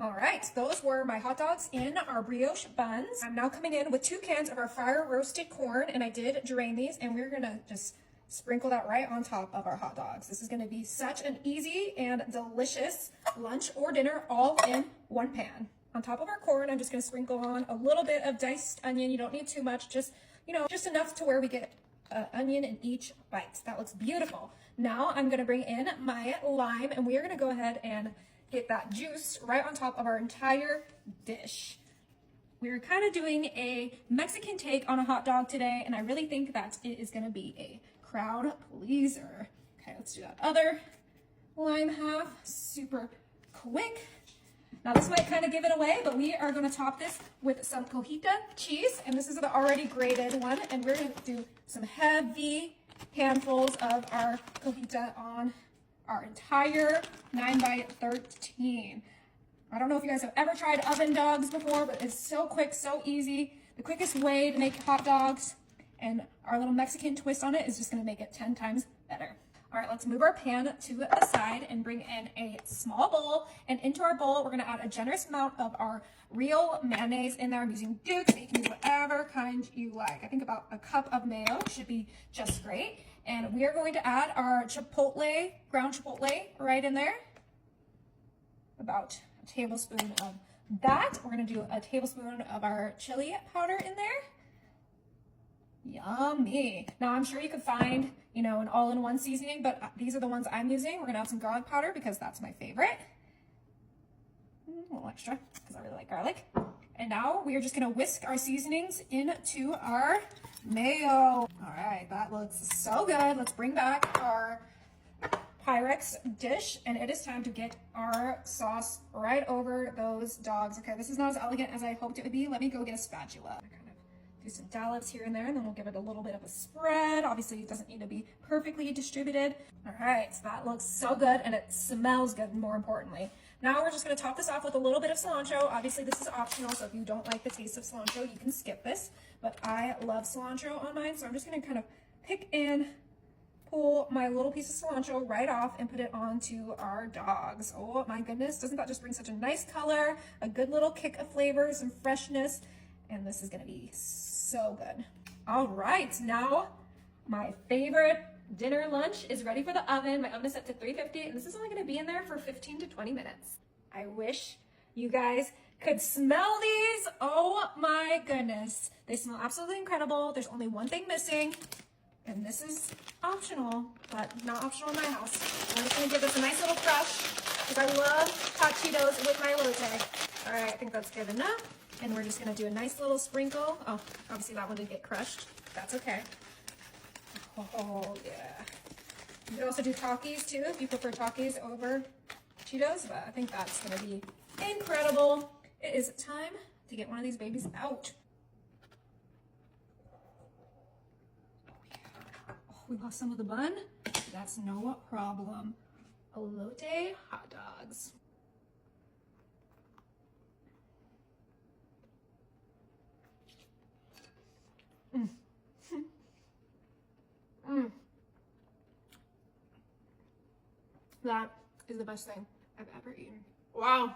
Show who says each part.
Speaker 1: All right, those were my hot dogs in our brioche buns. I'm now coming in with 2 cans of our fire roasted corn, and I did drain these, and we're gonna just sprinkle that right on top of our hot dogs. This is gonna be such an easy and delicious lunch or dinner all in one pan. On top of our corn, I'm just gonna sprinkle on a little bit of diced onion. You don't need too much, just, you know, just enough to where we get onion in each bite. That looks beautiful. Now I'm gonna bring in my lime, and we are gonna go ahead and get that juice right on top of our entire dish. We're kind of doing a Mexican take on a hot dog today, and I really think that it is gonna be a crowd pleaser. Okay, let's do that other lime half, super quick. Now this might kind of give it away, but we are gonna top this with some cojita cheese, and this is the already grated one, and we're gonna do some heavy handfuls of our cojita on our entire 9x13. I don't know if you guys have ever tried oven dogs before, but it's so quick, so easy. The quickest way to make hot dogs, and our little Mexican twist on it is just gonna make it 10 times better. All right, let's move our pan to the side and bring in a small bowl. And into our bowl, we're gonna add a generous amount of our real mayonnaise in there. I'm using Duke's, but you can use whatever kind you like. I think about a cup of mayo should be just great. And we are going to add our chipotle, ground chipotle right in there. About a tablespoon of that. We're gonna do a tablespoon of our chili powder in there. Yummy. Now I'm sure you could find, you know, an all-in-one seasoning, but these are the ones I'm using. We're gonna add some garlic powder because that's my favorite. A little extra because I really like garlic. And now we are just gonna whisk our seasonings into our mayo. All right, that looks so good. Let's bring back our Pyrex dish, and it is time to get our sauce right over those dogs. Okay, this is not as elegant as I hoped it would be. Let me go get a spatula. Do some dollops here and there, and then we'll give it a little bit of a spread. Obviously, it doesn't need to be perfectly distributed. All right, so that looks so good, and it smells good, more importantly. Now we're just gonna top this off with a little bit of cilantro. Obviously, this is optional, so if you don't like the taste of cilantro, you can skip this. But I love cilantro on mine, so I'm just gonna kind of pick and pull my little piece of cilantro right off and put it onto our dogs. Oh my goodness, doesn't that just bring such a nice color, a good little kick of flavor, some freshness, and this is gonna be so good. All right, now my favorite dinner lunch is ready for the oven. My oven is set to 350, and this is only gonna be in there for 15 to 20 minutes. I wish you guys could smell these. Oh my goodness. They smell absolutely incredible. There's only one thing missing, and this is optional, but not optional in my house. I'm just gonna give this a nice little crush because I love hot Cheetos with my elote. All right, I think that's good enough. And we're just gonna do a nice little sprinkle. Oh, obviously that one did get crushed. That's okay. Oh yeah. You can also do Takis too if you prefer Takis over Cheetos, but I think that's gonna be incredible. It is time to get one of these babies out. Oh yeah. Oh, we lost some of the bun. That's no problem. Elote hot dogs. That is the best thing I've ever eaten. Wow.